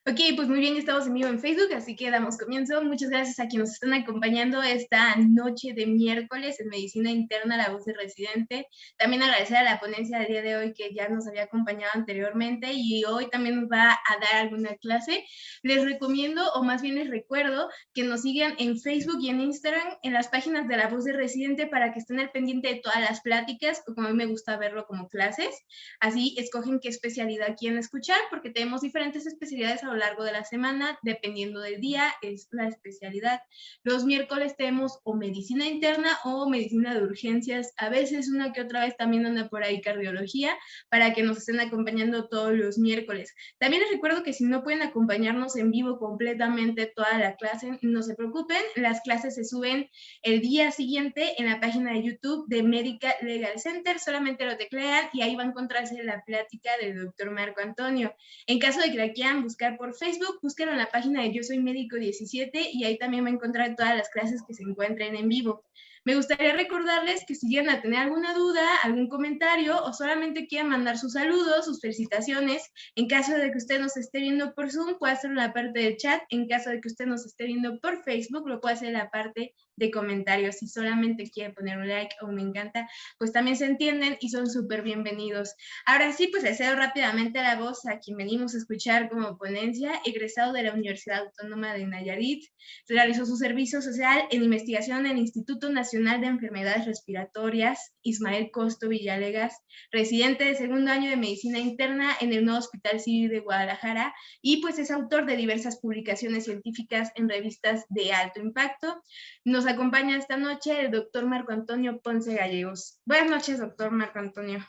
Ok, pues muy bien, estamos en vivo en Facebook, así que damos comienzo. Muchas gracias a quienes nos están acompañando esta noche de miércoles en Medicina Interna, la voz de residente. También agradecer a la ponencia del día de hoy que ya nos había acompañado anteriormente y hoy también nos va a dar alguna clase. Les recomiendo, o más bien les recuerdo, que nos sigan en Facebook y en Instagram, en las páginas de la voz de residente para que estén al pendiente de todas las pláticas, o como a mí me gusta verlo como clases. Así escogen qué especialidad quieren escuchar, porque tenemos diferentes especialidades a lo largo de la semana, dependiendo del día, es la especialidad. Los miércoles tenemos o medicina interna o medicina de urgencias, a veces una que otra vez también anda por ahí cardiología, para que nos estén acompañando todos los miércoles. También les recuerdo que si no pueden acompañarnos en vivo completamente toda la clase, no se preocupen, las clases se suben el día siguiente en la página de YouTube de Medical Legal Center, solamente lo teclean y ahí va a encontrarse la plática del doctor Marco Antonio. En caso de que la quieran buscar por Facebook, búsquenlo en la página de Yo Soy Médico 17 y ahí también va a encontrar todas las clases que se encuentren en vivo. Me gustaría recordarles que si llegan a tener alguna duda, algún comentario o solamente quieran mandar sus saludos, sus felicitaciones, en caso de que usted nos esté viendo por Zoom, puede hacerlo en la parte del chat. En caso de que usted nos esté viendo por Facebook, lo puede hacer en la parte de comentarios. Si solamente quiere poner un like o un me encanta, pues también se entienden y son súper bienvenidos. Ahora sí, pues le cedo rápidamente la voz a quien venimos a escuchar como ponencia, egresado de la Universidad Autónoma de Nayarit, realizó su servicio social en investigación en el Instituto Nacional de Enfermedades Respiratorias, Ismael Costo Villalegas, residente de segundo año de Medicina Interna en el Nuevo Hospital Civil de Guadalajara, y pues es autor de diversas publicaciones científicas en revistas de alto impacto. Nos acompaña esta noche el doctor Marco Antonio Ponce Gallegos. Buenas noches, doctor Marco Antonio.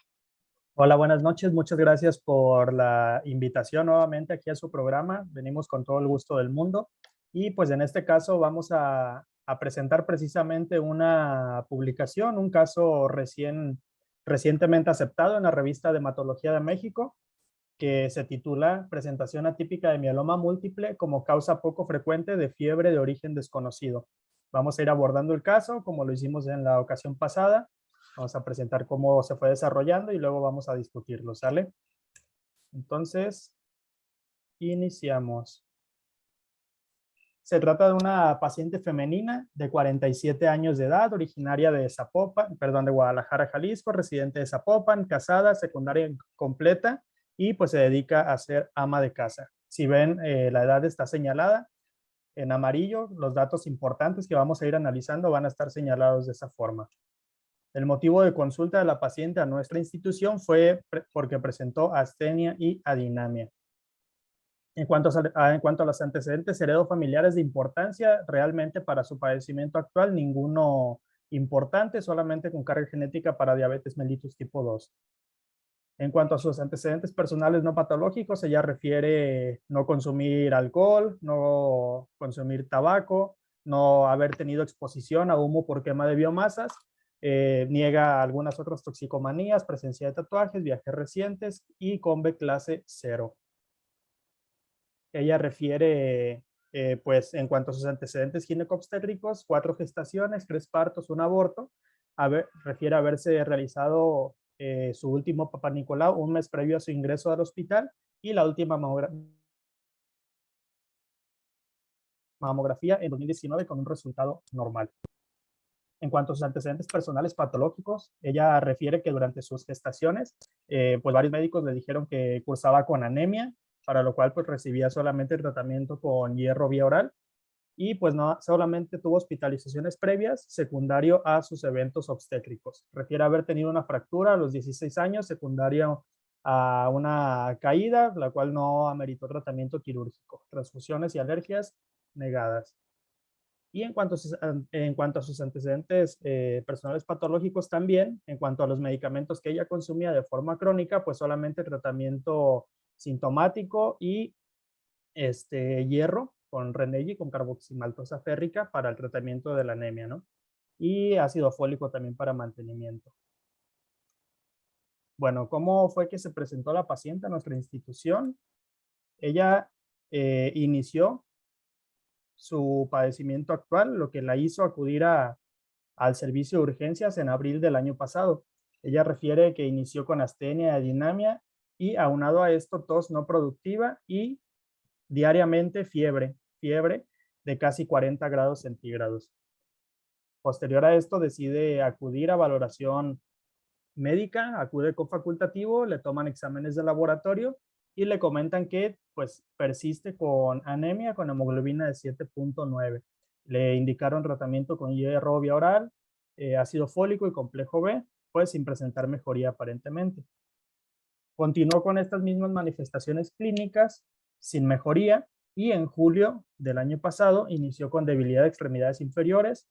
Hola, buenas noches. Muchas gracias por la invitación nuevamente aquí a su programa. Venimos con todo el gusto del mundo. Y pues en este caso vamos a presentar precisamente una publicación, un caso recientemente aceptado en la revista de Hematología de México, que se titula Presentación atípica de mieloma múltiple como causa poco frecuente de fiebre de origen desconocido. Vamos a ir abordando el caso como lo hicimos en la ocasión pasada. Vamos a presentar cómo se fue desarrollando y luego vamos a discutirlo, ¿sale? Entonces, iniciamos. Se trata de una paciente femenina de 47 años de edad, originaria de Zapopan, perdón, de Guadalajara, Jalisco, residente de Zapopan, casada, secundaria completa y pues se dedica a ser ama de casa. Si ven, la edad está señalada en amarillo, los datos importantes que vamos a ir analizando van a estar señalados de esa forma. El motivo de consulta de la paciente a nuestra institución fue porque presentó astenia y adinamia. En cuanto a los antecedentes heredofamiliares de importancia, realmente para su padecimiento actual, ninguno importante, solamente con carga genética para diabetes mellitus tipo 2. En cuanto a sus antecedentes personales no patológicos, ella refiere no consumir alcohol, no consumir tabaco, no haber tenido exposición a humo por quema de biomasas, niega algunas otras toxicomanías, presencia de tatuajes, viajes recientes y COMBE clase 0. Ella refiere, pues, en cuanto a sus antecedentes ginecobstétricos, 4 gestaciones, 3 partos, un aborto. Refiere haberse realizado su último Papá Nicolau un mes previo a su ingreso al hospital y la última mamografía en 2019 con un resultado normal. En cuanto a sus antecedentes personales patológicos, ella refiere que durante sus gestaciones, pues varios médicos le dijeron que cursaba con anemia, para lo cual pues recibía solamente el tratamiento con hierro vía oral y pues no solamente tuvo hospitalizaciones previas secundario a sus eventos obstétricos. Refiere haber tenido una fractura a los 16 años secundario a una caída, la cual no ameritó tratamiento quirúrgico. Transfusiones y alergias negadas. Y en cuanto a sus antecedentes personales patológicos también, en cuanto a los medicamentos que ella consumía de forma crónica, pues solamente tratamiento sintomático y hierro con Renergi, con carboximaltosa férrica para el tratamiento de la anemia, ¿no? Y ácido fólico también para mantenimiento. Bueno, ¿cómo fue que se presentó la paciente a nuestra institución? Ella inició su padecimiento actual, lo que la hizo acudir al servicio de urgencias en abril del año pasado. Ella refiere que inició con astenia y adinamia y aunado a esto tos no productiva y diariamente fiebre de casi 40 grados centígrados. Posterior a esto decide acudir a valoración médica, acude con facultativo, le toman exámenes de laboratorio y le comentan que pues persiste con anemia con hemoglobina de 7.9. Le indicaron tratamiento con hierro vía oral, ácido fólico y complejo B, pues sin presentar mejoría aparentemente. Continuó con estas mismas manifestaciones clínicas sin mejoría y en julio del año pasado inició con debilidad de extremidades inferiores,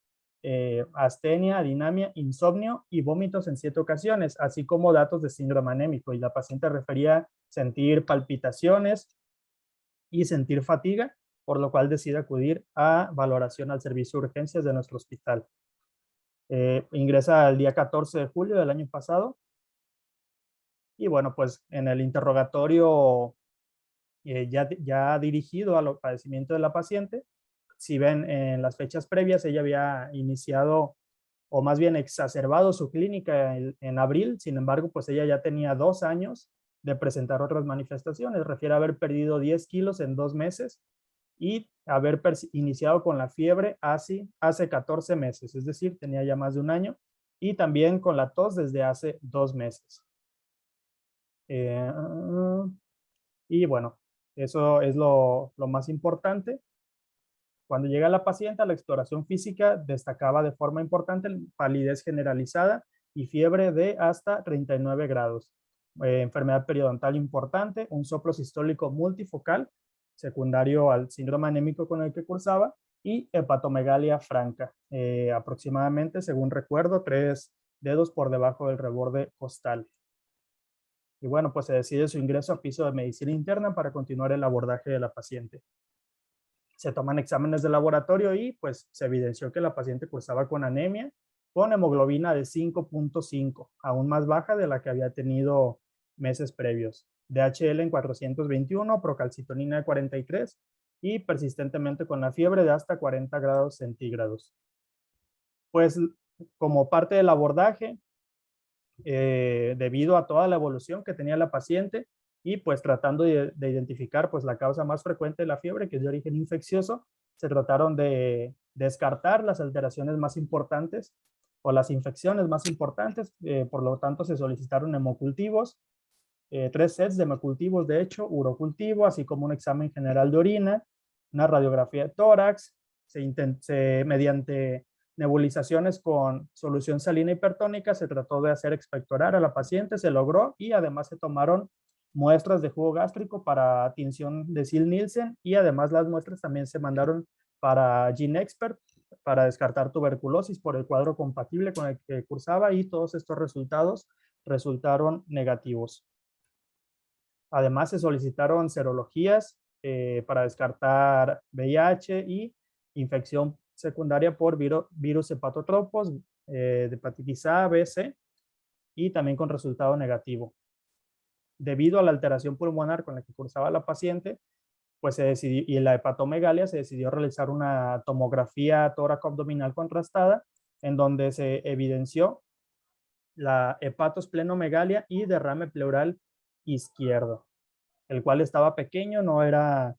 astenia, adinamia, insomnio y vómitos en 7 ocasiones, así como datos de síndrome anémico. Y la paciente refería sentir palpitaciones y sentir fatiga, por lo cual decide acudir a valoración al servicio de urgencias de nuestro hospital. Ingresa el día 14 de julio del año pasado. Y bueno, pues en el interrogatorio ya dirigido al padecimiento de la paciente, si ven en las fechas previas, ella había iniciado o más bien exacerbado su clínica en abril. Sin embargo, pues ella ya tenía 2 años de presentar otras manifestaciones. Refiere a haber perdido 10 kilos en 2 meses y haber iniciado con la fiebre hace 14 meses, es decir, tenía ya más de 1 año, y también con la tos desde hace 2 meses. Y bueno, eso es lo más importante. Cuando llega la paciente a la exploración física, destacaba de forma importante palidez generalizada y fiebre de hasta 39 grados. Enfermedad periodontal importante, un soplo sistólico multifocal, secundario al síndrome anémico con el que cursaba, y hepatomegalia franca, aproximadamente, según recuerdo, 3 dedos por debajo del reborde costal. Y bueno, pues se decide su ingreso a piso de medicina interna para continuar el abordaje de la paciente. Se toman exámenes de laboratorio y pues se evidenció que la paciente cursaba con anemia, con hemoglobina de 5.5, aún más baja de la que había tenido meses previos. DHL en 421, procalcitonina de 43 y persistentemente con la fiebre de hasta 40 grados centígrados. Pues como parte del abordaje, debido a toda la evolución que tenía la paciente y pues tratando de identificar pues la causa más frecuente de la fiebre, que es de origen infeccioso, se trataron de descartar las alteraciones más importantes o las infecciones más importantes, por lo tanto se solicitaron hemocultivos, 3 sets de hemocultivos de hecho, urocultivo, así como un examen general de orina, una radiografía de tórax, mediante nebulizaciones con solución salina hipertónica se trató de hacer expectorar a la paciente, se logró y además se tomaron muestras de jugo gástrico para tinción de Sil-Nielsen y además las muestras también se mandaron para GeneXpert para descartar tuberculosis por el cuadro compatible con el que cursaba y todos estos resultados resultaron negativos. Además se solicitaron serologías para descartar VIH y infección secundaria por virus hepatotropos, de hepatitis A, B, C, y también con resultado negativo. Debido a la alteración pulmonar con la que cursaba la paciente, pues se decidió, y la hepatomegalia, se decidió realizar una tomografía tóraco-abdominal contrastada, en donde se evidenció la hepatosplenomegalia y derrame pleural izquierdo, el cual estaba pequeño, no era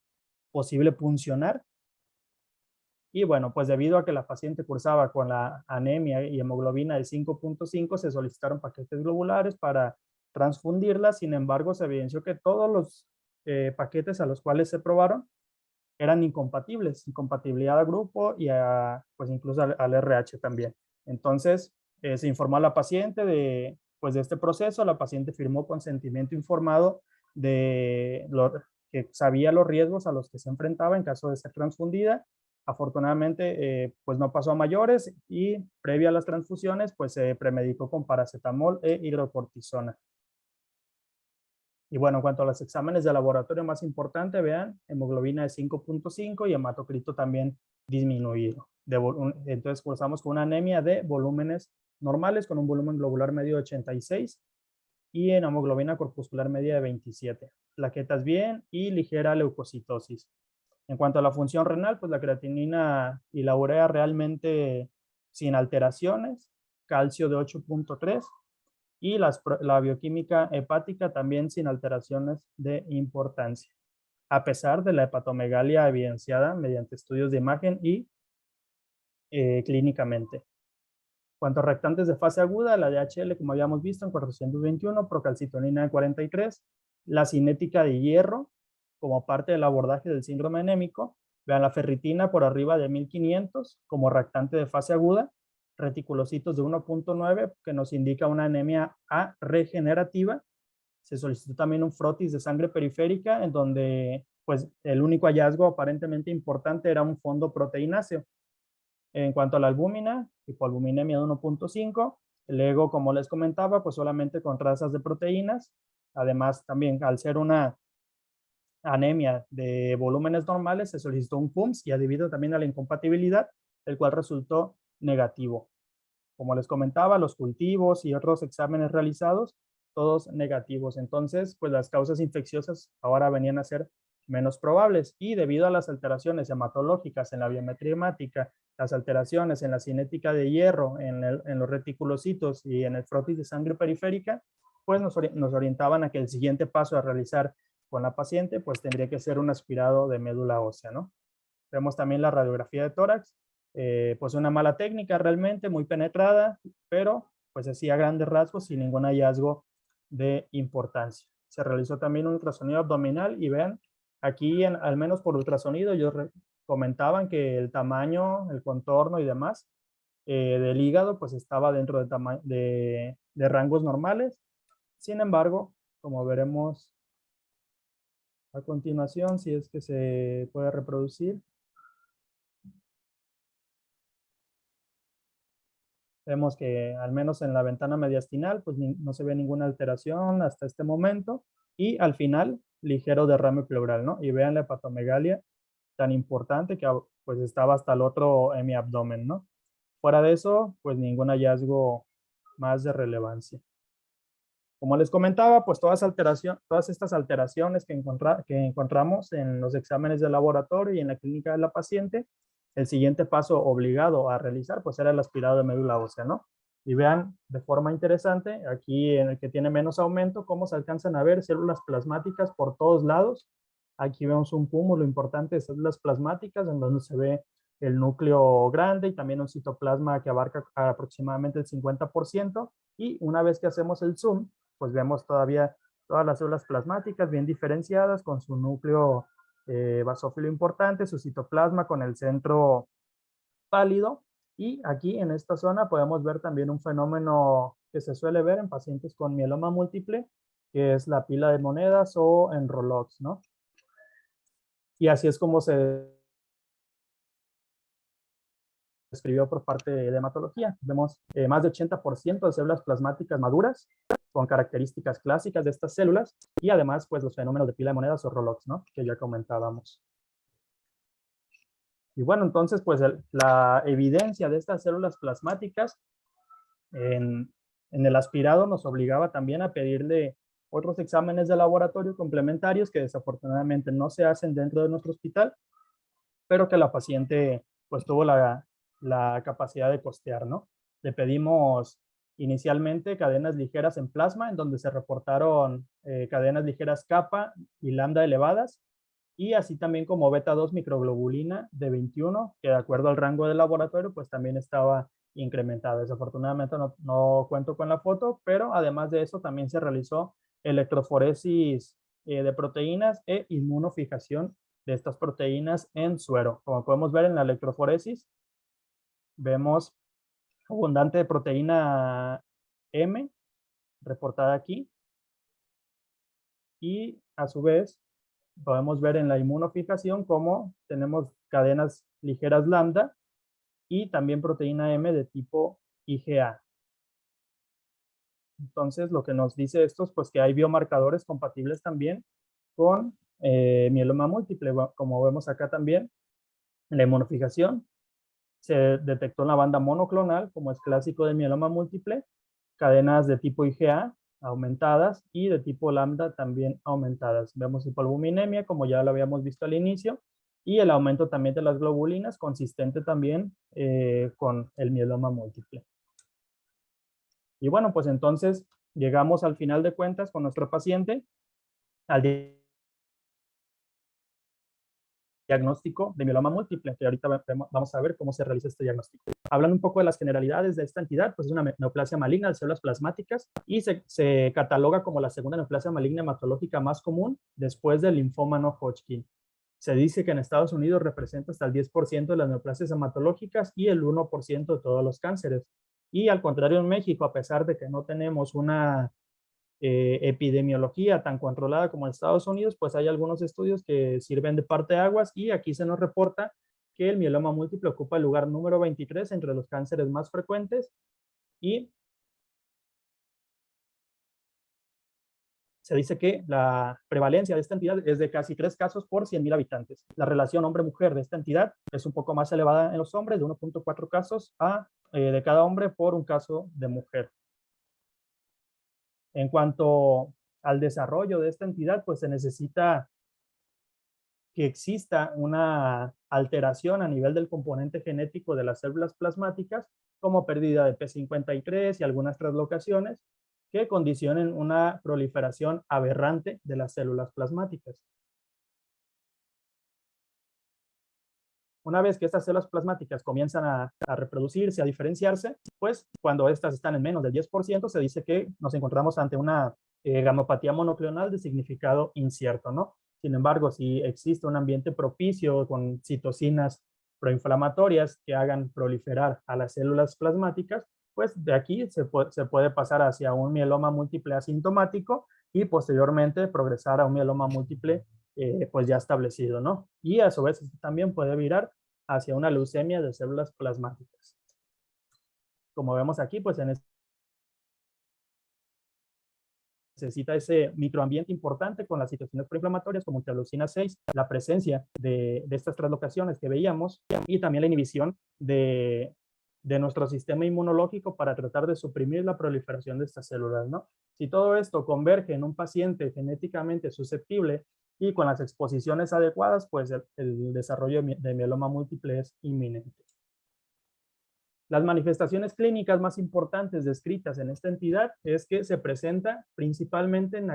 posible puncionar. Y bueno, pues debido a que la paciente cursaba con la anemia y hemoglobina de 5.5, se solicitaron paquetes globulares para transfundirla. Sin embargo, se evidenció que todos los paquetes a los cuales se probaron eran incompatibles, incompatibilidad al grupo y pues incluso al RH también. Entonces, se informó a la paciente de este proceso. La paciente firmó consentimiento informado de que sabía los riesgos a los que se enfrentaba en caso de ser transfundida. Afortunadamente, pues no pasó a mayores y previa a las transfusiones, pues se premedicó con paracetamol e hidrocortisona. Y bueno, en cuanto a los exámenes de laboratorio más importante, vean, hemoglobina de 5.5 y hematocrito también disminuido. Entonces cursamos con una anemia de volúmenes normales con un volumen globular medio de 86 y en hemoglobina corpuscular media de 27. Plaquetas bien y ligera leucocitosis. En cuanto a la función renal, pues la creatinina y la urea realmente sin alteraciones, calcio de 8.3 y la bioquímica hepática también sin alteraciones de importancia. a pesar de la hepatomegalia evidenciada mediante estudios de imagen y clínicamente. Cuanto a reactantes de fase aguda, la DHL, como habíamos visto, en 421, procalcitonina en 43, la cinética de hierro, como parte del abordaje del síndrome anémico. Vean la ferritina por arriba de 1500 como reactante de fase aguda, reticulocitos de 1.9, que nos indica una anemia A regenerativa. Se solicitó también un frotis de sangre periférica, en donde pues, el único hallazgo aparentemente importante era un fondo proteináceo. En cuanto a la albúmina, hipoalbuminemia de 1.5, el ego, como les comentaba, pues solamente con trazas de proteínas. Además, también al ser una anemia de volúmenes normales, se solicitó un PUMS y debido también a la incompatibilidad, el cual resultó negativo. Como les comentaba, los cultivos y otros exámenes realizados, todos negativos. Entonces, pues las causas infecciosas ahora venían a ser menos probables y debido a las alteraciones hematológicas en la biometría hemática, las alteraciones en la cinética de hierro, en los reticulocitos y en el frotis de sangre periférica, pues nos orientaban a que el siguiente paso a realizar con la paciente, pues tendría que ser un aspirado de médula ósea, ¿no? Vemos también la radiografía de tórax, pues una mala técnica realmente, muy penetrada, pero pues así a grandes rasgos sin ningún hallazgo de importancia. Se realizó también un ultrasonido abdominal y vean, aquí al menos por ultrasonido ellos comentaban que el tamaño, el contorno y demás del hígado pues estaba dentro de rangos normales. Sin embargo, como veremos a continuación, si es que se puede reproducir, vemos que al menos en la ventana mediastinal pues no se ve ninguna alteración hasta este momento y al final ligero derrame pleural, ¿no? Y vean la hepatomegalia tan importante que pues estaba hasta el otro hemiabdomen, ¿no? Fuera de eso, pues ningún hallazgo más de relevancia. Como les comentaba, pues todas estas alteraciones que encontramos en los exámenes de laboratorio y en la clínica de la paciente, el siguiente paso obligado a realizar, pues era el aspirado de médula ósea, ¿no? Y vean de forma interesante, aquí en el que tiene menos aumento, cómo se alcanzan a ver células plasmáticas por todos lados. Aquí vemos un cúmulo importante de células plasmáticas en donde se ve el núcleo grande y también un citoplasma que abarca aproximadamente el 50%. Y una vez que hacemos el zoom, pues vemos todavía todas las células plasmáticas bien diferenciadas con su núcleo basófilo importante, su citoplasma con el centro pálido. Y aquí en esta zona podemos ver también un fenómeno que se suele ver en pacientes con mieloma múltiple, que es la pila de monedas o enrolox, ¿no? Y así es como se describió por parte de hematología. Vemos más de 80% de células plasmáticas maduras con características clásicas de estas células y además pues los fenómenos de pila de monedas o Rolox, ¿no? Que ya comentábamos. Y bueno, entonces pues la evidencia de estas células plasmáticas en el aspirado nos obligaba también a pedirle otros exámenes de laboratorio complementarios que desafortunadamente no se hacen dentro de nuestro hospital, pero que la paciente pues tuvo la capacidad de costear, ¿no? Le pedimos inicialmente cadenas ligeras en plasma, en donde se reportaron cadenas ligeras kappa y lambda elevadas, y así también como beta 2 microglobulina de 21, que de acuerdo al rango del laboratorio, pues también estaba incrementada. Desafortunadamente no cuento con la foto, pero además de eso también se realizó electroforesis de proteínas e inmunofijación de estas proteínas en suero. Como podemos ver en la electroforesis, vemos abundante proteína M reportada aquí y a su vez podemos ver en la inmunofijación cómo tenemos cadenas ligeras lambda y también proteína M de tipo IgA. Entonces, lo que nos dice esto es pues, que hay biomarcadores compatibles también con mieloma múltiple, como vemos acá también. En la inmunofijación se detectó en la banda monoclonal, como es clásico de mieloma múltiple, cadenas de tipo IgA aumentadas y de tipo lambda también aumentadas. Vemos hipoalbuminemia, como ya lo habíamos visto al inicio, y el aumento también de las globulinas, consistente también con el mieloma múltiple. Y bueno, pues entonces llegamos al final de cuentas con nuestro paciente al diagnóstico de mieloma múltiple, que ahorita vamos a ver cómo se realiza este diagnóstico. Hablando un poco de las generalidades de esta entidad, pues es una neoplasia maligna de células plasmáticas y se cataloga como la segunda neoplasia maligna hematológica más común después del linfoma no Hodgkin. Se dice que en Estados Unidos representa hasta el 10% de las neoplasias hematológicas y el 1% de todos los cánceres. Y al contrario, en México, a pesar de que no tenemos una epidemiología tan controlada como en Estados Unidos, pues hay algunos estudios que sirven de parteaguas y aquí se nos reporta que el mieloma múltiple ocupa el lugar número 23 entre los cánceres más frecuentes y se dice que la prevalencia de esta entidad es de casi 3 casos por 100.000 habitantes. La relación hombre-mujer de esta entidad es un poco más elevada en los hombres, de 1.4 casos de cada hombre por un caso de mujer. En cuanto al desarrollo de esta entidad, pues se necesita que exista una alteración a nivel del componente genético de las células plasmáticas, como pérdida de P53 y algunas translocaciones, que condicionen una proliferación aberrante de las células plasmáticas. Una vez que estas células plasmáticas comienzan a reproducirse, a diferenciarse, pues cuando estas están en menos del 10%, se dice que nos encontramos ante una gamopatía monoclonal de significado incierto, ¿no? Sin embargo, si existe un ambiente propicio con citocinas proinflamatorias que hagan proliferar a las células plasmáticas, pues de aquí se puede pasar hacia un mieloma múltiple asintomático y posteriormente progresar a un mieloma múltiple pues ya establecido, ¿no? Y a su vez también puede virar hacia una leucemia de células plasmáticas. Como vemos aquí, pues necesita ese microambiente importante con las citocinas proinflamatorias como interleucina 6, la presencia de estas translocaciones que veíamos y también la inhibición de nuestro sistema inmunológico para tratar de suprimir la proliferación de estas células, ¿no? Si todo esto converge en un paciente genéticamente susceptible y con las exposiciones adecuadas, pues el desarrollo de mieloma múltiple es inminente. Las manifestaciones clínicas más importantes descritas en esta entidad es que se presenta principalmente en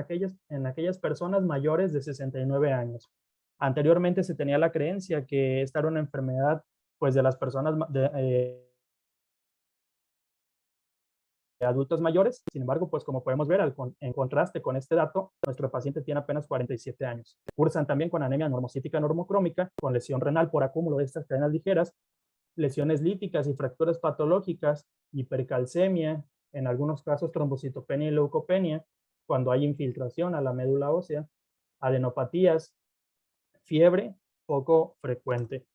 aquellas personas mayores de 69 años. Anteriormente se tenía la creencia que esta era una enfermedad pues, de las personas de adultos mayores. Sin embargo, pues como podemos ver, en contraste con este dato, nuestro paciente tiene apenas 47 años. Cursan también con anemia normocítica normocrómica, con lesión renal por acúmulo de estas cadenas ligeras, lesiones líticas y fracturas patológicas, hipercalcemia, en algunos casos trombocitopenia y leucopenia, cuando hay infiltración a la médula ósea, adenopatías, fiebre poco frecuente.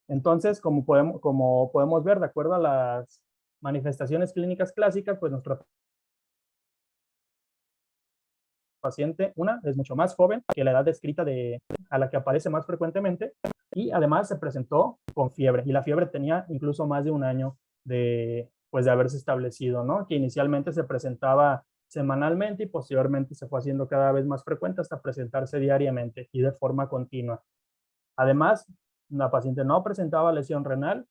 Entonces, como podemos ver, de acuerdo a las manifestaciones clínicas clásicas, pues nuestro paciente, es mucho más joven que la edad descrita a la que aparece más frecuentemente, y además se presentó con fiebre, y la fiebre tenía incluso más de un año de haberse establecido, ¿no? Que inicialmente se presentaba semanalmente y posteriormente se fue haciendo cada vez más frecuente hasta presentarse diariamente y de forma continua. Además, la paciente no presentaba lesión renal,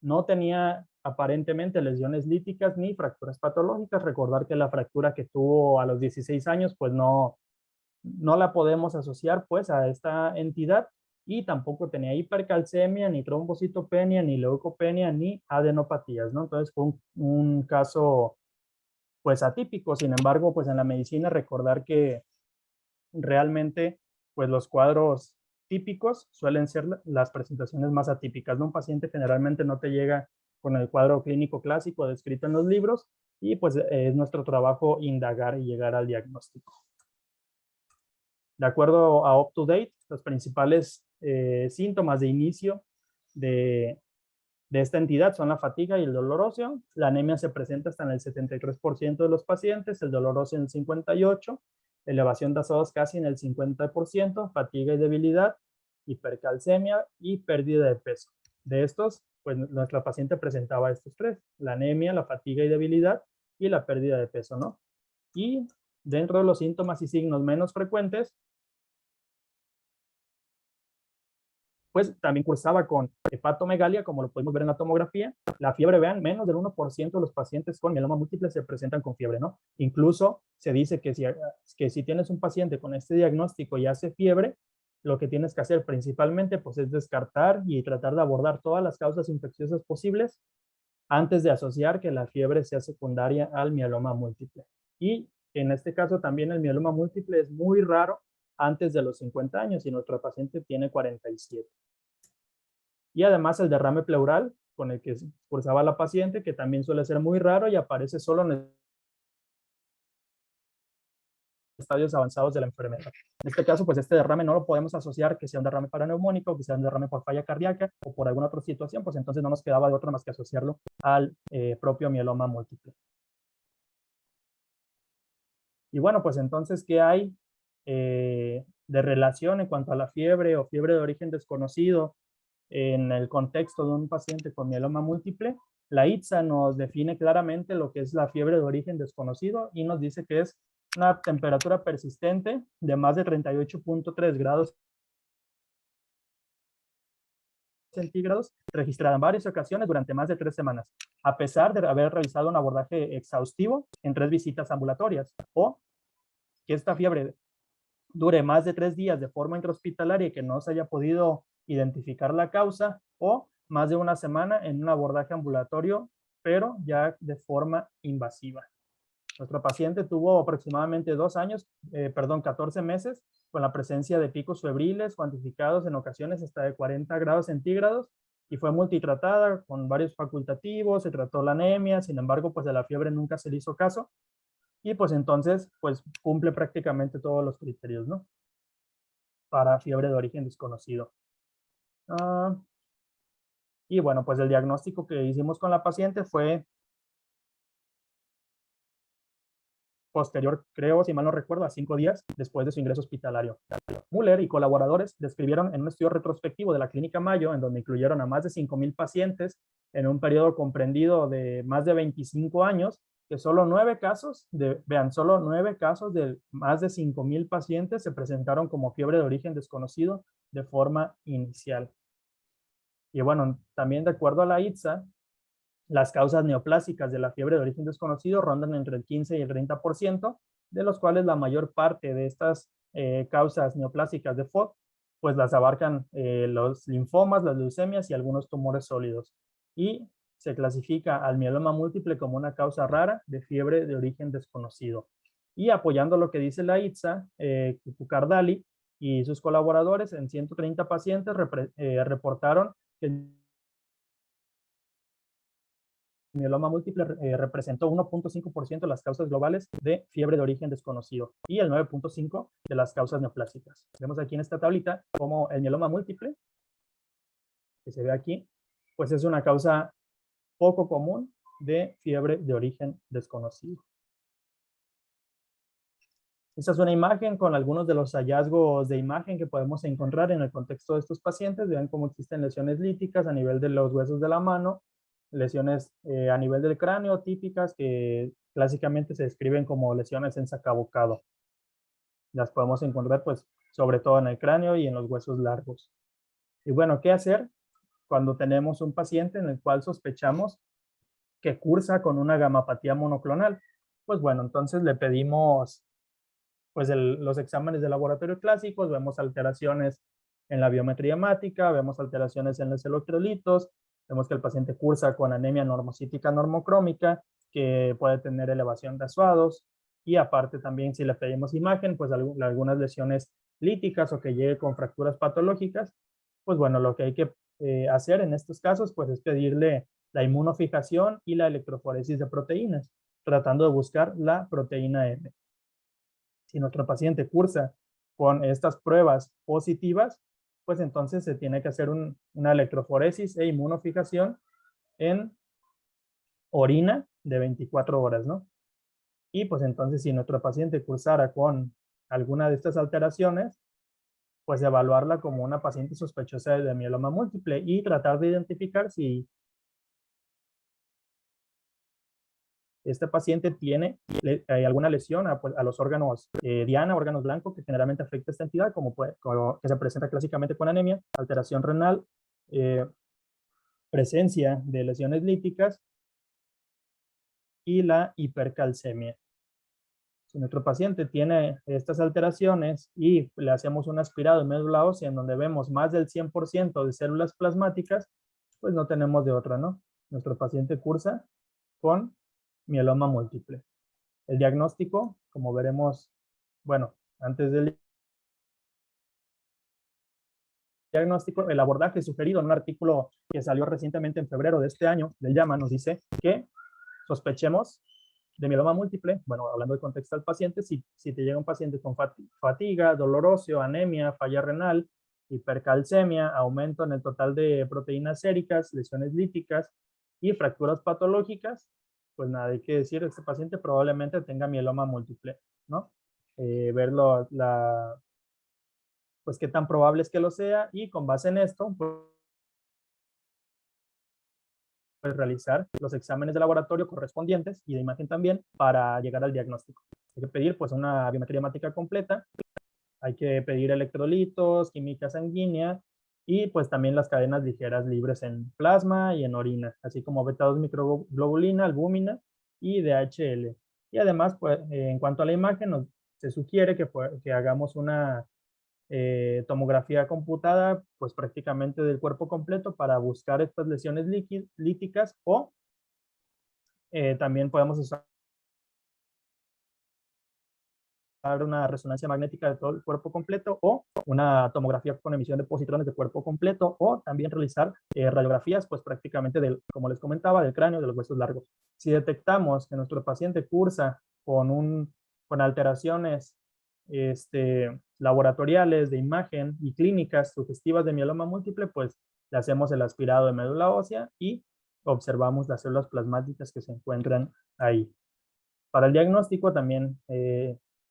no tenía aparentemente lesiones líticas ni fracturas patológicas. Recordar que la fractura que tuvo a los 16 años, pues no la podemos asociar pues a esta entidad, y tampoco tenía hipercalcemia, ni trombocitopenia, ni leucopenia, ni adenopatías, ¿no? Entonces fue un caso pues atípico. Sin embargo, pues en la medicina recordar que realmente pues los cuadros típicos suelen ser las presentaciones más atípicas, ¿no? Un paciente generalmente no te llega con el cuadro clínico clásico descrito en los libros, y pues es nuestro trabajo indagar y llegar al diagnóstico. De acuerdo a UpToDate, los principales síntomas de inicio de esta entidad son la fatiga y el dolor óseo. La anemia se presenta hasta en el 73% de los pacientes, el dolor óseo en el 58%, elevación de ácidos casi en el 50%, fatiga y debilidad, hipercalcemia y pérdida de peso. De estos, pues nuestra paciente presentaba estos tres: la anemia, la fatiga y debilidad, y la pérdida de peso, ¿no? Y dentro de los síntomas y signos menos frecuentes, pues también cursaba con hepatomegalia, como lo podemos ver en la tomografía. La fiebre, vean, menos del 1% de los pacientes con mieloma múltiple se presentan con fiebre, ¿no? Incluso se dice que si tienes un paciente con este diagnóstico y hace fiebre, lo que tienes que hacer principalmente pues es descartar y tratar de abordar todas las causas infecciosas posibles antes de asociar que la fiebre sea secundaria al mieloma múltiple. Y en este caso también el mieloma múltiple es muy raro antes de los 50 años y nuestro paciente tiene 47. Y además el derrame pleural con el que cursaba la paciente, que también suele ser muy raro y aparece solo en estadios avanzados de la enfermedad. En este caso, pues este derrame no lo podemos asociar que sea un derrame paraneumónico, que sea un derrame por falla cardíaca o por alguna otra situación, pues entonces no nos quedaba de otra más que asociarlo al propio mieloma múltiple. Y bueno, pues entonces, ¿qué hay de relación en cuanto a la fiebre o fiebre de origen desconocido en el contexto de un paciente con mieloma múltiple? La ITSA nos define claramente lo que es la fiebre de origen desconocido y nos dice que es una temperatura persistente de más de 38.3 grados centígrados registrada en varias ocasiones durante más de 3 semanas, a pesar de haber realizado un abordaje exhaustivo en 3 visitas ambulatorias, o que esta fiebre dure más de 3 días de forma intrahospitalaria y que no se haya podido identificar la causa, o más de una semana en un abordaje ambulatorio, pero ya de forma invasiva. Nuestra paciente tuvo aproximadamente 14 meses con la presencia de picos febriles cuantificados en ocasiones hasta de 40 grados centígrados y fue multitratada con varios facultativos, se trató la anemia, sin embargo, pues de la fiebre nunca se le hizo caso y pues entonces, pues cumple prácticamente todos los criterios, ¿no? Para fiebre de origen desconocido. Y bueno, pues el diagnóstico que hicimos con la paciente fue posterior, creo, si mal no recuerdo, a 5 días después de su ingreso hospitalario. Müller y colaboradores describieron en un estudio retrospectivo de la Clínica Mayo, en donde incluyeron a más de 5,000 pacientes en un periodo comprendido de más de 25 años, que solo 9 casos de más de 5,000 pacientes se presentaron como fiebre de origen desconocido de forma inicial. Y bueno, también de acuerdo a la ITSA, las causas neoplásicas de la fiebre de origen desconocido rondan entre el 15 y el 30%, de los cuales la mayor parte de estas causas neoplásicas de FOD, pues las abarcan los linfomas, las leucemias y algunos tumores sólidos. Y se clasifica al mieloma múltiple como una causa rara de fiebre de origen desconocido. Y apoyando lo que dice la ITSA, Cucardali y sus colaboradores en 130 pacientes reportaron que mieloma múltiple representó 1.5% de las causas globales de fiebre de origen desconocido y el 9.5% de las causas neoplásicas. Vemos aquí en esta tablita como el mieloma múltiple, que se ve aquí, pues es una causa poco común de fiebre de origen desconocido. Esta es una imagen con algunos de los hallazgos de imagen que podemos encontrar en el contexto de estos pacientes. Vean cómo existen lesiones líticas a nivel de los huesos de la mano, lesiones a nivel del cráneo típicas que clásicamente se describen como lesiones en sacabocado. Las podemos encontrar pues sobre todo en el cráneo y en los huesos largos. Y bueno, ¿qué hacer cuando tenemos un paciente en el cual sospechamos que cursa con una gamapatía monoclonal? Pues bueno, entonces le pedimos pues los exámenes de laboratorio clásicos, vemos alteraciones en la biometría hemática, vemos alteraciones en los electrolitos, vemos que el paciente cursa con anemia normocítica normocrómica, que puede tener elevación de SUADOS, y aparte también si le pedimos imagen, pues algunas lesiones líticas o que llegue con fracturas patológicas, pues bueno, lo que hay que hacer en estos casos, pues es pedirle la inmunofijación y la electroforesis de proteínas, tratando de buscar la proteína M. Si nuestro paciente cursa con estas pruebas positivas, pues entonces se tiene que hacer una electroforesis e inmunofijación en orina de 24 horas, ¿no? Y pues entonces si nuestro paciente cursara con alguna de estas alteraciones, pues evaluarla como una paciente sospechosa de mieloma múltiple y tratar de identificar si este paciente tiene alguna lesión a los órganos diana, órganos blancos, que generalmente afecta a esta entidad, como que se presenta clásicamente con anemia, alteración renal, presencia de lesiones líticas y la hipercalcemia. Si nuestro paciente tiene estas alteraciones y le hacemos un aspirado de médula ósea en donde vemos más del 100% de células plasmáticas, pues no tenemos de otra, ¿no? Nuestro paciente cursa con mieloma múltiple. El diagnóstico, como veremos, bueno, antes del diagnóstico, el abordaje sugerido en un artículo que salió recientemente en febrero de este año, del JAMA, nos dice que sospechemos de mieloma múltiple, bueno, hablando del contexto del paciente, si te llega un paciente con fatiga, dolor óseo, anemia, falla renal, hipercalcemia, aumento en el total de proteínas séricas, lesiones líticas y fracturas patológicas, pues nada, hay que decir, este paciente probablemente tenga mieloma múltiple, ¿no? Verlo, pues qué tan probable es que lo sea y con base en esto, pues realizar los exámenes de laboratorio correspondientes y de imagen también para llegar al diagnóstico. Hay que pedir pues una biometría hemática completa, hay que pedir electrolitos, química sanguínea y pues también las cadenas ligeras libres en plasma y en orina, así como beta-2 microglobulina, albúmina y DHL. Y además, pues en cuanto a la imagen, se sugiere que hagamos una tomografía computada, pues prácticamente del cuerpo completo para buscar estas lesiones líticas o también podemos usar una resonancia magnética de todo el cuerpo completo o una tomografía con emisión de positrones de cuerpo completo o también realizar radiografías, pues prácticamente, como les comentaba, del cráneo, de los huesos largos. Si detectamos que nuestro paciente cursa con alteraciones laboratoriales de imagen y clínicas sugestivas de mieloma múltiple, pues le hacemos el aspirado de médula ósea y observamos las células plasmáticas que se encuentran ahí. Para el diagnóstico también,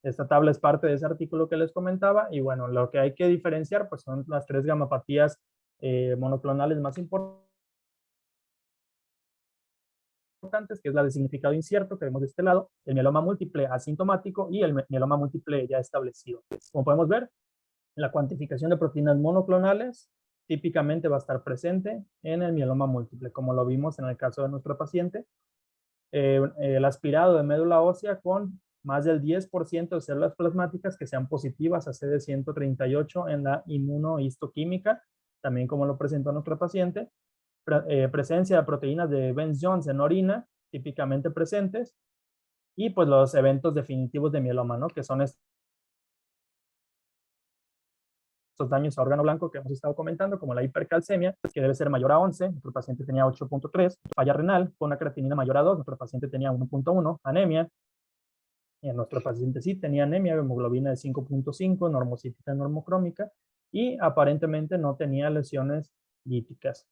esta tabla es parte de ese artículo que les comentaba y bueno, lo que hay que diferenciar pues son las 3 gamapatías monoclonales más importantes, que es la de significado incierto que vemos de este lado, el mieloma múltiple asintomático y el mieloma múltiple ya establecido. Como podemos ver, la cuantificación de proteínas monoclonales típicamente va a estar presente en el mieloma múltiple, como lo vimos en el caso de nuestro paciente. El aspirado de médula ósea con más del 10% de células plasmáticas que sean positivas a CD138 en la inmunohistoquímica, también como lo presentó nuestro paciente. Presencia de proteínas de Bence-Jones en orina, típicamente presentes, y pues los eventos definitivos de mieloma, ¿no? Que son estos daños a órgano blanco que hemos estado comentando, como la hipercalcemia, que debe ser mayor a 11, nuestro paciente tenía 8.3, falla renal con una creatinina mayor a 2, nuestro paciente tenía 1.1, anemia, y en nuestro paciente sí tenía anemia, hemoglobina de 5.5, normocítica normocrómica, y aparentemente no tenía lesiones líticas.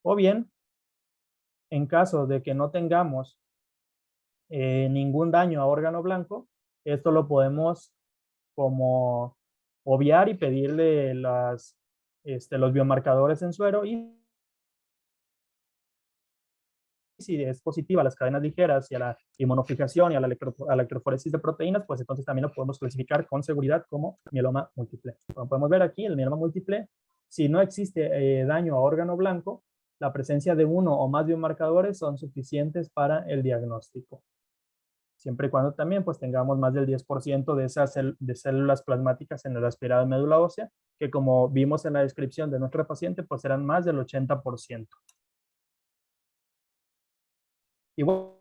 O bien, en caso de que no tengamos ningún daño a órgano blanco, esto lo podemos como obviar y pedirle los biomarcadores en suero y si es positiva a las cadenas ligeras y a la inmunofijación y a la electroforesis de proteínas, pues entonces también lo podemos clasificar con seguridad como mieloma múltiple. Como podemos ver aquí, el mieloma múltiple, si no existe daño a órgano blanco, la presencia de uno o más biomarcadores son suficientes para el diagnóstico. Siempre y cuando también pues tengamos más del 10% de esas células plasmáticas en el aspirado de médula ósea, que como vimos en la descripción de nuestra paciente, pues eran más del 80%. Y bueno,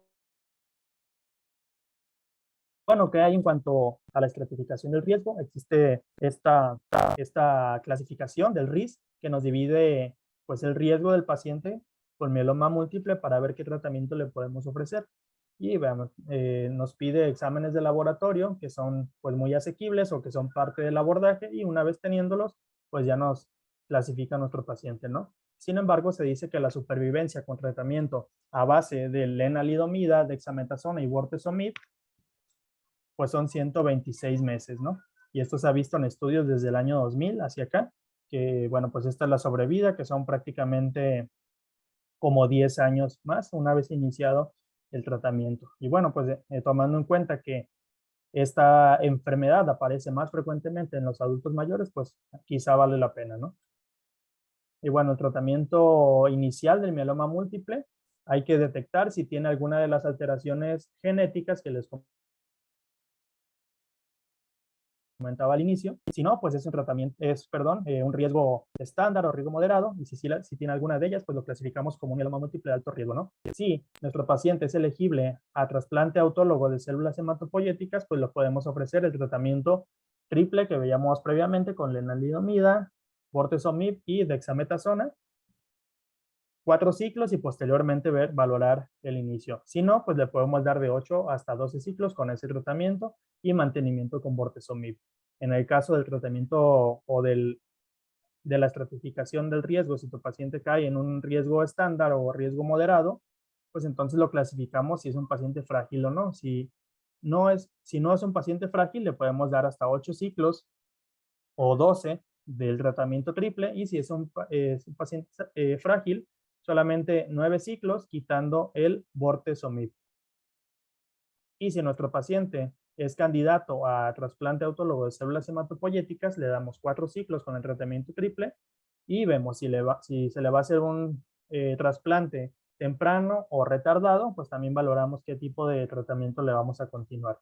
¿qué hay en cuanto a la estratificación del riesgo? Existe esta clasificación del RIS que nos divide pues el riesgo del paciente con mieloma múltiple para ver qué tratamiento le podemos ofrecer. Y veamos, nos pide exámenes de laboratorio que son pues muy asequibles o que son parte del abordaje y una vez teniéndolos, pues ya nos clasifica nuestro paciente, ¿no? Sin embargo, se dice que la supervivencia con tratamiento a base de lenalidomida, dexametasona y bortezomib pues son 126 meses, ¿no? Y esto se ha visto en estudios desde el año 2000 hacia acá, que bueno, pues esta es la sobrevida, que son prácticamente como 10 años más una vez iniciado el tratamiento. Y bueno, pues tomando en cuenta que esta enfermedad aparece más frecuentemente en los adultos mayores, pues quizá vale la pena, ¿no? Y bueno, el tratamiento inicial del mieloma múltiple, hay que detectar si tiene alguna de las alteraciones genéticas que les comentaba al inicio. Si no, pues es un riesgo estándar o riesgo moderado, y si tiene alguna de ellas, pues lo clasificamos como un mieloma múltiple de alto riesgo, ¿no? Si nuestro paciente es elegible a trasplante autólogo de células hematopoyéticas, pues lo podemos ofrecer el tratamiento triple que veíamos previamente con lenalidomida, bortezomib y dexametasona, 4 ciclos y posteriormente valorar el inicio. Si no, pues le podemos dar de 8 hasta 12 ciclos con ese tratamiento y mantenimiento con bortezomib. En el caso del tratamiento o de la estratificación del riesgo, si tu paciente cae en un riesgo estándar o riesgo moderado, pues entonces lo clasificamos si es un paciente frágil o no. Si no es un paciente frágil, le podemos dar hasta 8 ciclos o 12 del tratamiento triple, y si es un paciente frágil, solamente 9 ciclos, quitando el bortezomib. Y si nuestro paciente es candidato a trasplante autólogo de células hematopoyéticas, le damos 4 ciclos con el tratamiento triple y vemos si se le va a hacer un trasplante temprano o retardado, pues también valoramos qué tipo de tratamiento le vamos a continuar.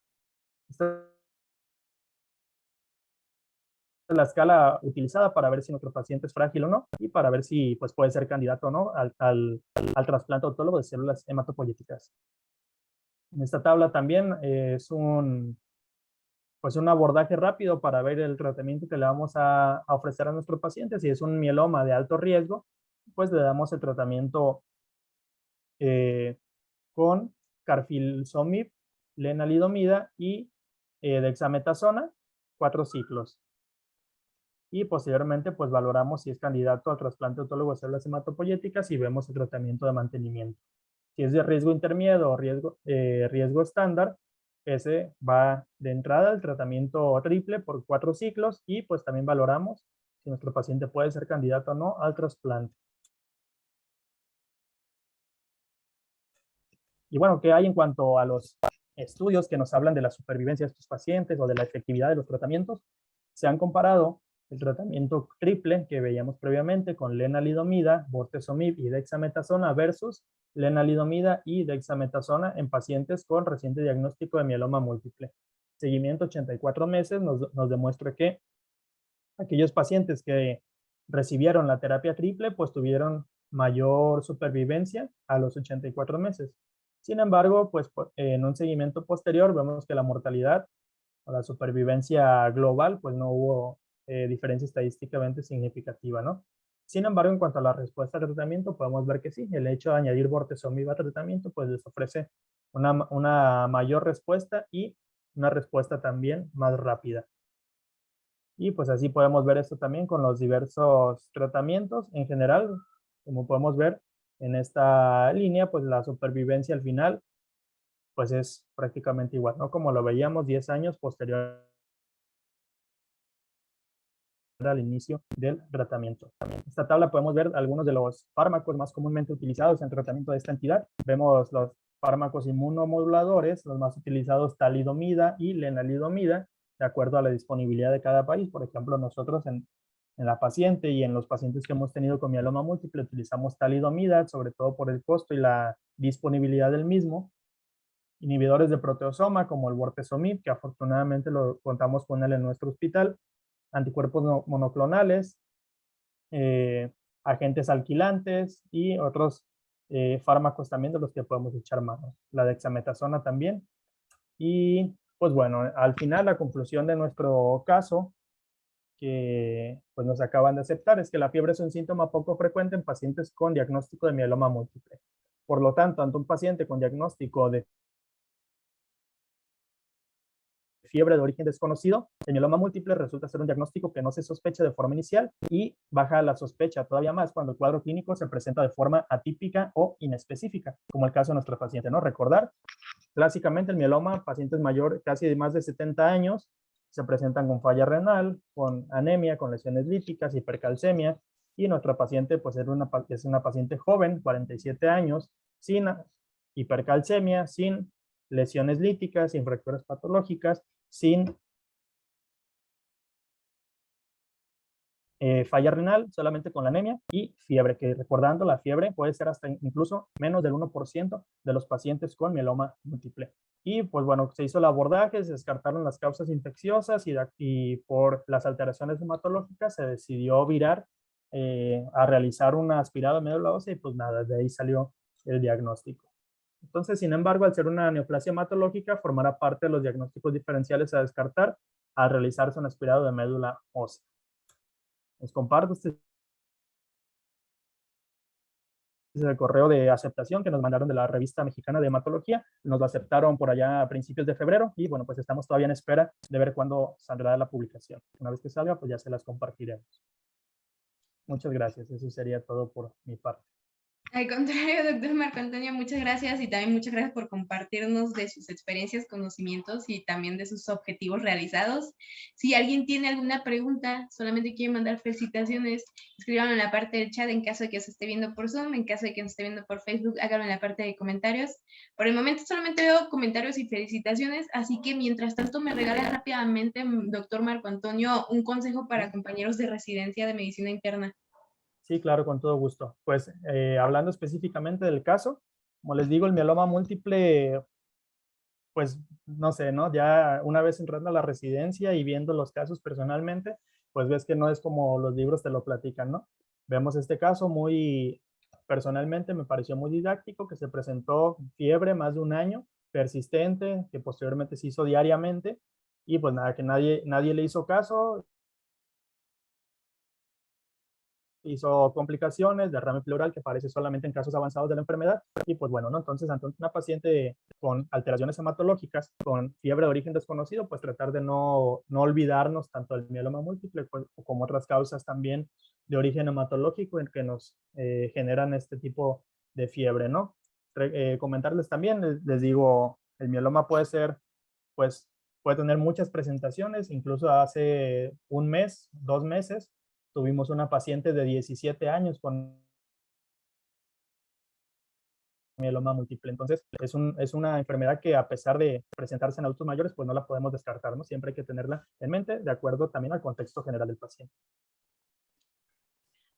Esta es la escala utilizada para ver si nuestro paciente es frágil o no, y para ver si pues, puede ser candidato o no al trasplante autólogo de células hematopoyéticas. En esta tabla también es un abordaje rápido para ver el tratamiento que le vamos a ofrecer a nuestro paciente. Si es un mieloma de alto riesgo, pues le damos el tratamiento con carfilzomib, lenalidomida y dexametasona, 4 ciclos. Y posteriormente, pues valoramos si es candidato al trasplante autólogo de células hematopoyéticas y vemos el tratamiento de mantenimiento. Si es de riesgo intermedio o riesgo estándar, ese va de entrada al tratamiento triple por 4 ciclos, y pues también valoramos si nuestro paciente puede ser candidato o no al trasplante. Y bueno, ¿qué hay en cuanto a los estudios que nos hablan de la supervivencia de estos pacientes o de la efectividad de los tratamientos? Se han comparado el tratamiento triple que veíamos previamente con lenalidomida, bortezomib y dexametasona versus lenalidomida y dexametasona en pacientes con reciente diagnóstico de mieloma múltiple. Seguimiento 84 meses nos demuestra que aquellos pacientes que recibieron la terapia triple pues tuvieron mayor supervivencia a los 84 meses. Sin embargo, pues en un seguimiento posterior vemos que la mortalidad o la supervivencia global pues no hubo diferencia estadísticamente significativa, ¿no? Sin embargo, en cuanto a la respuesta al tratamiento, podemos ver que sí, el hecho de añadir bortezomib al tratamiento pues les ofrece una mayor respuesta y una respuesta también más rápida. Y pues así podemos ver esto también con los diversos tratamientos en general. Como podemos ver en esta línea, pues la supervivencia al final pues es prácticamente igual, ¿no? Como lo veíamos 10 años posterior al inicio del tratamiento. En esta tabla podemos ver algunos de los fármacos más comúnmente utilizados en tratamiento de esta entidad. Vemos los fármacos inmunomoduladores, los más utilizados talidomida y lenalidomida, de acuerdo a la disponibilidad de cada país. Por ejemplo, nosotros en la paciente y en los pacientes que hemos tenido con mieloma múltiple utilizamos talidomida, sobre todo por el costo y la disponibilidad del mismo. Inhibidores de proteosoma como el bortezomib, que afortunadamente lo contamos con él en nuestro hospital, anticuerpos monoclonales, agentes alquilantes y otros fármacos también de los que podemos echar mano. La dexametasona también. Y pues bueno, al final la conclusión de nuestro caso que pues nos acaban de aceptar es que la fiebre es un síntoma poco frecuente en pacientes con diagnóstico de mieloma múltiple. Por lo tanto, ante un paciente con diagnóstico de fiebre de origen desconocido, el mieloma múltiple resulta ser un diagnóstico que no se sospecha de forma inicial y baja la sospecha todavía más cuando el cuadro clínico se presenta de forma atípica o inespecífica, como el caso de nuestro paciente, ¿no? Recordar, clásicamente el mieloma, pacientes mayores, casi de más de 70 años, se presentan con falla renal, con anemia, con lesiones líticas, hipercalcemia, y nuestra paciente pues es una paciente joven, 47 años, sin hipercalcemia, sin lesiones líticas, sin fracturas patológicas, sin falla renal, solamente con la anemia y fiebre, que recordando la fiebre puede ser hasta incluso menos del 1% de los pacientes con mieloma múltiple. Y pues bueno, se hizo el abordaje, se descartaron las causas infecciosas y por las alteraciones hematológicas se decidió virar a realizar una aspirada de médula ósea y pues nada, de ahí salió el diagnóstico. Entonces, sin embargo, al ser una neoplasia hematológica, formará parte de los diagnósticos diferenciales a descartar al realizarse un aspirado de médula ósea. Les comparto el correo de aceptación que nos mandaron de la Revista Mexicana de Hematología. Nos lo aceptaron por allá a principios de febrero y bueno, pues estamos todavía en espera de ver cuándo saldrá la publicación. Una vez que salga, pues ya se las compartiremos. Muchas gracias. Eso sería todo por mi parte. Al contrario, doctor Marco Antonio, muchas gracias y también muchas gracias por compartirnos de sus experiencias, conocimientos y también de sus objetivos realizados. Si alguien tiene alguna pregunta, solamente quiere mandar felicitaciones, escríbanlo en la parte del chat en caso de que se esté viendo por Zoom, en caso de que se esté viendo por Facebook, háganlo en la parte de comentarios. Por el momento solamente veo comentarios y felicitaciones, así que mientras tanto me regala rápidamente, doctor Marco Antonio, un consejo para compañeros de residencia de medicina interna. Sí, claro, con todo gusto. Pues hablando específicamente del caso, como les digo, el mieloma múltiple, pues no sé, ¿no? Ya una vez entrando a la residencia y viendo los casos personalmente, pues ves que no es como los libros te lo platican, ¿no? Vemos este caso muy, personalmente me pareció muy didáctico, que se presentó fiebre más de un año, persistente, que posteriormente se hizo diariamente, y pues nada, que nadie le hizo caso, hizo complicaciones, derrame pleural que aparece solamente en casos avanzados de la enfermedad. Y pues bueno, ¿no? Entonces, ante una paciente con alteraciones hematológicas, con fiebre de origen desconocido, pues tratar de no olvidarnos tanto del mieloma múltiple como otras causas también de origen hematológico en que nos generan este tipo de fiebre, ¿no? Comentarles también, les digo, el mieloma puede ser, pues, puede tener muchas presentaciones, incluso hace un mes, 2 meses, tuvimos una paciente de 17 años con mieloma múltiple. Entonces, es una enfermedad que a pesar de presentarse en adultos mayores, pues no la podemos descartar, ¿no? Siempre hay que tenerla en mente, de acuerdo también al contexto general del paciente.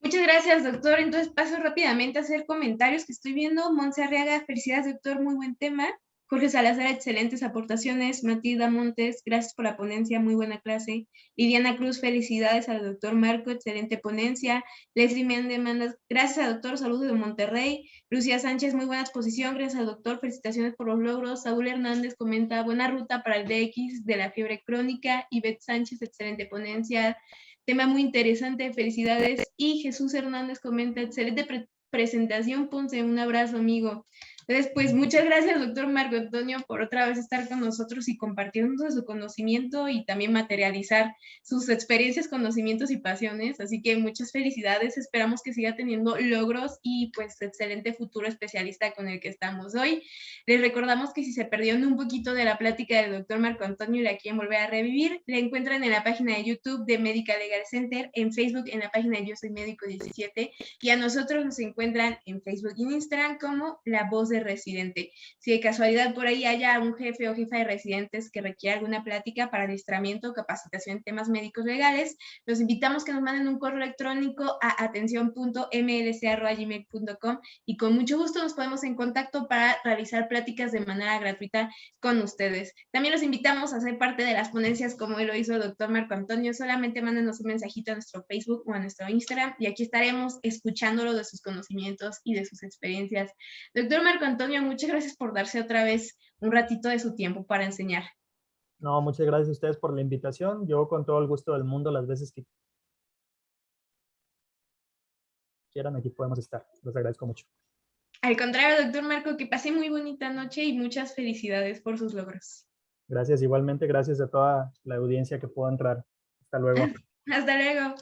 Muchas gracias, doctor. Entonces paso rápidamente a hacer comentarios que estoy viendo. Monse Arriaga, felicidades, doctor, muy buen tema. Jorge Salazar, excelentes aportaciones. Matilda Montes, gracias por la ponencia, muy buena clase. Liliana Cruz, felicidades al doctor Marco, excelente ponencia. Leslie Méndez, gracias al doctor, saludos de Monterrey. Lucía Sánchez, muy buena exposición, gracias al doctor, felicitaciones por los logros. Saúl Hernández comenta, buena ruta para el DX de la fiebre crónica. Ivette Sánchez, excelente ponencia. Tema muy interesante, felicidades. Y Jesús Hernández comenta, excelente presentación, Ponce, un abrazo, amigo. Entonces, pues muchas gracias, doctor Marco Antonio, por otra vez estar con nosotros y compartirnos de su conocimiento y también materializar sus experiencias, conocimientos y pasiones. Así que muchas felicidades, esperamos que siga teniendo logros y pues excelente futuro especialista con el que estamos hoy. Les recordamos que si se perdieron un poquito de la plática del doctor Marco Antonio y la quieren volver a revivir, la encuentran en la página de YouTube de Medical Legal Center, en Facebook en la página de Yo Soy Médico 17 y a nosotros nos encuentran en Facebook y en Instagram como La Voz de Residente. Si de casualidad por ahí haya un jefe o jefa de residentes que requiera alguna plática para adiestramiento o capacitación en temas médicos legales, los invitamos que nos manden un correo electrónico a atención.mlc@gmail.com y con mucho gusto nos ponemos en contacto para realizar pláticas de manera gratuita con ustedes. También los invitamos a ser parte de las ponencias como lo hizo el doctor Marco Antonio. Solamente mándenos un mensajito a nuestro Facebook o a nuestro Instagram y aquí estaremos escuchándolo de sus conocimientos y de sus experiencias. Doctor Marco Antonio, muchas gracias por darse otra vez un ratito de su tiempo para enseñar. No, muchas gracias a ustedes por la invitación. Yo con todo el gusto del mundo, las veces que quieran, aquí podemos estar. Les agradezco mucho. Al contrario, doctor Marco, que pase muy bonita noche y muchas felicidades por sus logros. Gracias igualmente, gracias a toda la audiencia que pudo entrar. Hasta luego. Hasta luego.